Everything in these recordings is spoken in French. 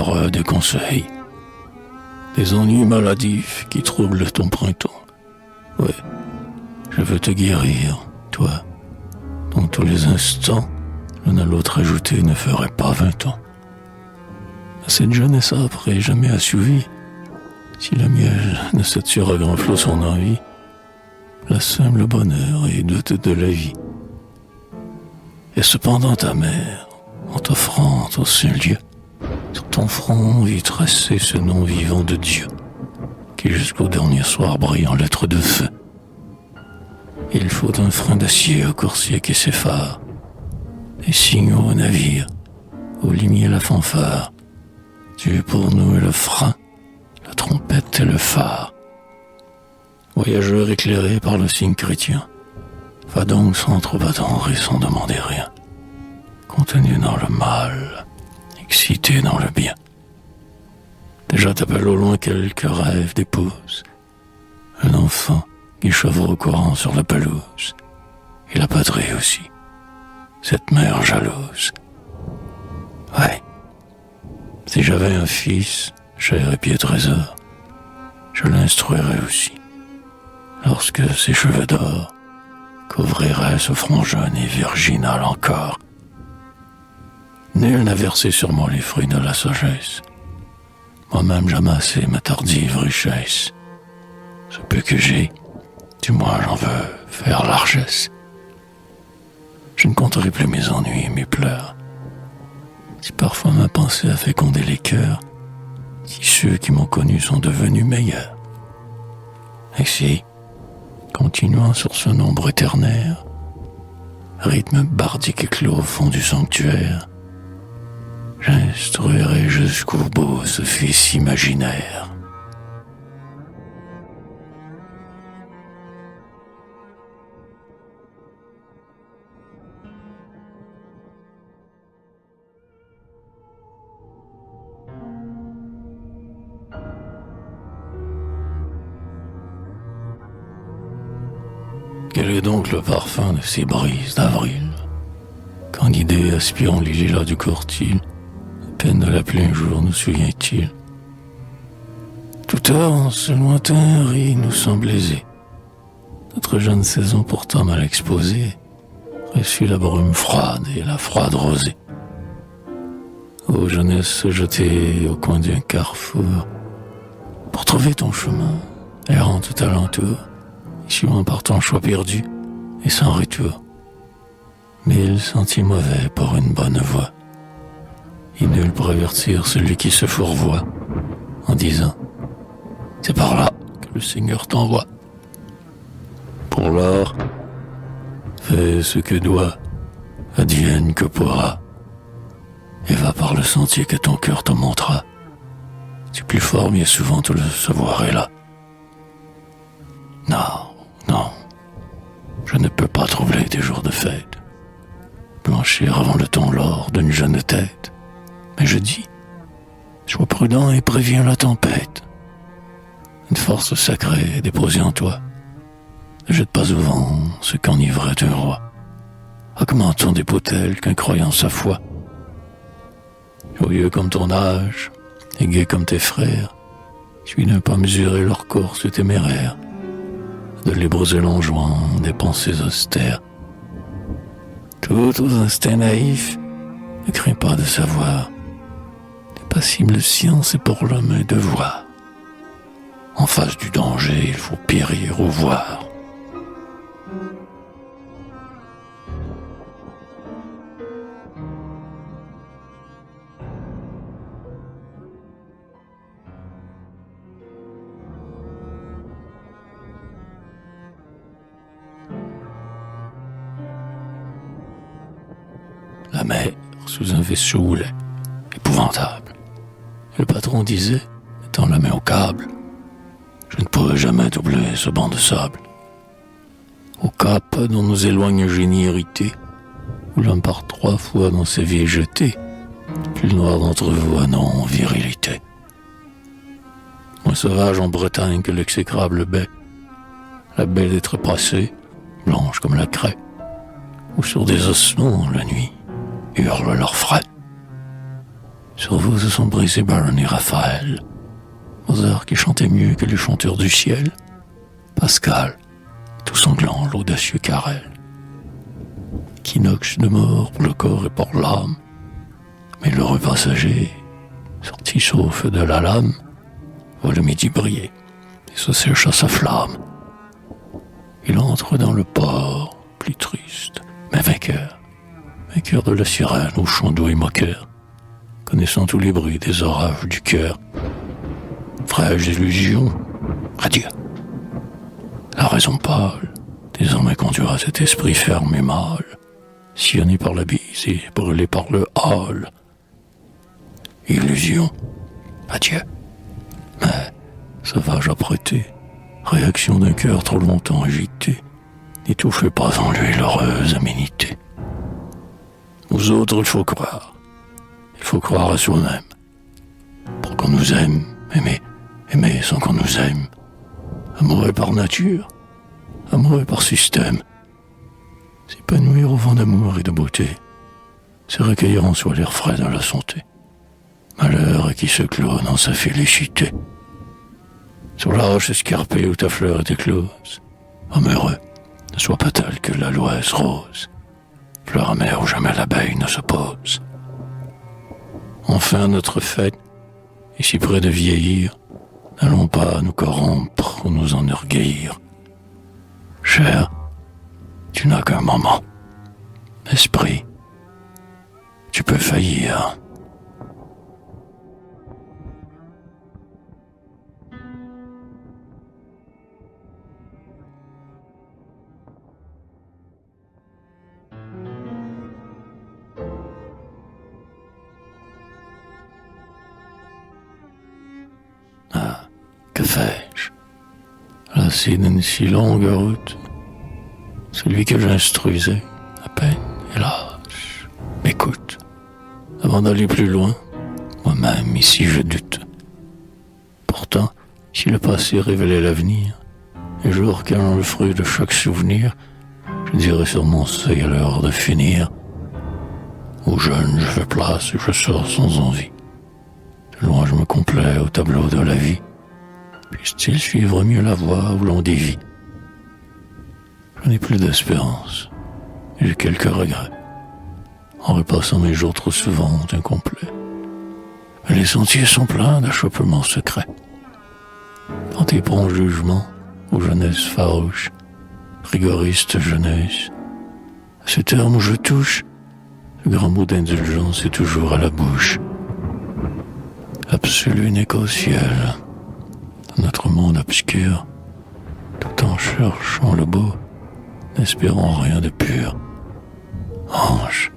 délivre des conseils. Des ennuis maladifs qui troublent ton printemps. Ouais, je veux te guérir, toi, dont tous les instants, l'un à l'autre ajouté ne ferait pas 20 ans. À cette jeunesse âpre et jamais assouvie, si la miel ne sature à grand flot son envie, blasphème le bonheur et doute de la vie. Et cependant ta mère, en t'offrant au saint lieu, sur ton front vit tracer ce nom vivant de Dieu, qui jusqu'au dernier soir brille en lettres de feu. Il faut un frein d'acier au coursier qui s'effare, des signaux au navire, au limier la fanfare. Dieu pour nous est le frein, la trompette et le phare. Voyageur éclairé par le signe chrétien, va donc sans trop attendre et sans demander rien, contenu dans le mal, excité dans le bien. Déjà t'appelle au loin quelques rêves d'épouse, un enfant qui chevre au courant sur la pelouse, et la patrie aussi, cette mère jalouse. Ouais, si j'avais un fils, cher et pied trésor, je l'instruirais aussi, lorsque ses cheveux d'or couvriraient ce front jeune et virginal encore. Nul n'a versé sur moi les fruits de la sagesse, moi-même j'amassai ma tardive richesse. Ce peu que j'ai, du moins j'en veux faire largesse. Je ne compterai plus mes ennuis et mes pleurs, si parfois ma pensée a fécondé les cœurs, si ceux qui m'ont connu sont devenus meilleurs. Et si, continuant sur ce nombre éternel, rythme bardique éclos au fond du sanctuaire, j'instruirai jusqu'au bout ce fils imaginaire. Quel est donc le parfum de ces brises d'avril, quand l'idée aspirant les lilas du courtil, à peine de l'appeler un jour nous souvient-il. Tout en ce lointain riz nous semble aisé, notre jeune saison pourtant mal exposée, reçut la brume froide et la froide rosée. Ô jeunesse jetée au coin d'un carrefour, pour trouver ton chemin, errant tout alentour, suivant par ton choix perdu et sans retour. 1000 sentiers mauvais pour une bonne voie, et nul pour avertir celui qui se fourvoie, en disant « C'est par là que le Seigneur t'envoie ». Pour l'or, fais ce que doit, advienne que pourra, et va par le sentier que ton cœur te montrera. C'est plus fort, bien souvent tout le savoir est là. Non, je ne peux pas troubler des jours de fête, blanchir avant le temps l'or d'une jeune tête. Mais je dis, sois prudent et préviens la tempête. Une force sacrée est déposée en toi. Ne jette pas au vent ce qu'enivrait un roi. Augmente ton dépôt tel qu'un croyant sa foi. Joyeux comme ton âge, et gai comme tes frères, suis ne pas mesurer leur course téméraire, de libres élongeants, des pensées austères. Tout aux instincts naïfs, ne crains pas de savoir. L'impassible science est pour l'homme un devoir. En face du danger, il faut périr ou voir. La mer sous un vaisseau houlet, épouvantable. Le patron disait, mettant la main au câble, je ne pourrai jamais doubler ce banc de sable. Au cap dont nous éloigne un génie irrité, où l'homme part 3 fois dans ses vies jeté, plus noir d'entre vous a non virilité. Moins sauvage en Bretagne que l'exécrable baie, la baie des trépassés, blanche comme la craie, où sur des ossements la nuit hurlent leurs frais. Sur vous se sont brisés Byron et Raphaël, Mozart qui chantait mieux que les chanteurs du ciel, Pascal, tout sanglant l'audacieux Carrel. Quinox de mort pour le corps et pour l'âme, mais l'heureux passager, sorti sauf de la lame, voit le midi briller et se sèche à sa flamme. Il entre dans le port, plus triste, mais vainqueur de la sirène au chant doux et moqueur, connaissant tous les bruits des orages du cœur. Fraîche illusion, adieu. La raison pâle, désormais conduira cet esprit ferme et mâle, sillonné par la bise et brûlé par le hâle. Illusion, adieu. Mais, sauvage apprêté, réaction d'un cœur trop longtemps agité, n'étouffez pas en lui l'heureuse aménité. Aux autres, il faut croire. Il faut croire à soi-même. Pour qu'on nous aime, aimer sans qu'on nous aime. Amoureux par nature, amoureux par système. S'épanouir au vent d'amour et de beauté, c'est recueillir en soi l'air frais de la santé. Malheur à qui se clôt dans sa félicité. Sur la roche escarpée où ta fleur est éclose, homme heureux, ne sois pas tel que l'aloès rose, fleur amère où jamais l'abeille ne se pose. Enfin notre fête, et si près de vieillir, n'allons pas nous corrompre ou nous enorgueillir. Cher, tu n'as qu'un moment. Esprit, tu peux faillir. Ah, que fais-je? Lassé d'une si longue route, celui que j'instruisais, à peine, hélas, m'écoute. Avant d'aller plus loin, moi-même ici je doute. Pourtant, si le passé révélait l'avenir, les jours qu'ayant le fruit de chaque souvenir, je dirais sur mon seuil à l'heure de finir. Aux jeunes je fais place et je sors sans envie. De loin je me complais au tableau de la vie. Puisse-t-il suivre mieux la voie où l'on dévie? Je n'ai plus d'espérance. J'ai quelques regrets. En repassant mes jours trop souvent incomplets. Mais les sentiers sont pleins d'achoppements secrets. Dans tes bons jugements, aux jeunesses farouches, rigoriste jeunesse, à ce terme où je touche, le grand mot d'indulgence est toujours à la bouche. Absolu n'est qu'au ciel, dans notre monde obscur, tout en cherchant le beau, n'espérons rien de pur. Ange,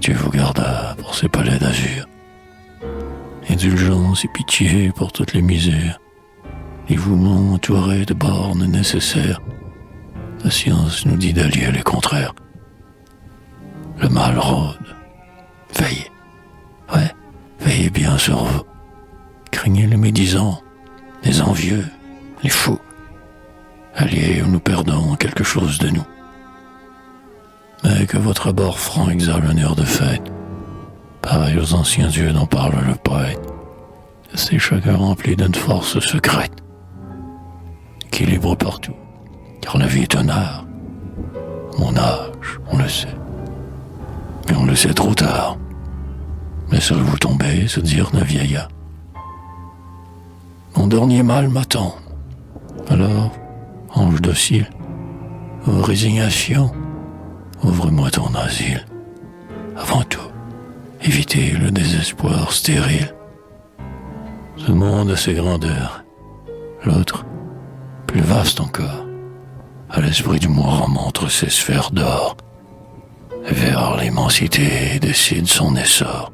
Dieu vous garda pour ces palais d'azur. Indulgence et pitié pour toutes les misères, dévouement entouré de bornes nécessaires. La science nous dit d'allier les contraires. Le mal rôde. Veillez. Ouais, veillez bien sur vous. Craignez les médisants, les envieux, les fous. Alliés où nous perdons quelque chose de nous. Mais que votre abord franc exhale un air de fête, pareil aux anciens dieux dont parle le poète. C'est chacun rempli d'une force secrète. Équilibre partout, car la vie est un art. Mon âge, on le sait. Mais on le sait trop tard. Laissez-vous tomber, se dire d'un vieillard. Mon dernier mal m'attend. Alors, ange docile, ô résignation, ouvre-moi ton asile. Avant tout, évitez le désespoir stérile. Ce monde a ses grandeurs. L'autre, plus vaste encore, à l'esprit du mourant montre ses sphères d'or. Vers l'immensité décide son essor.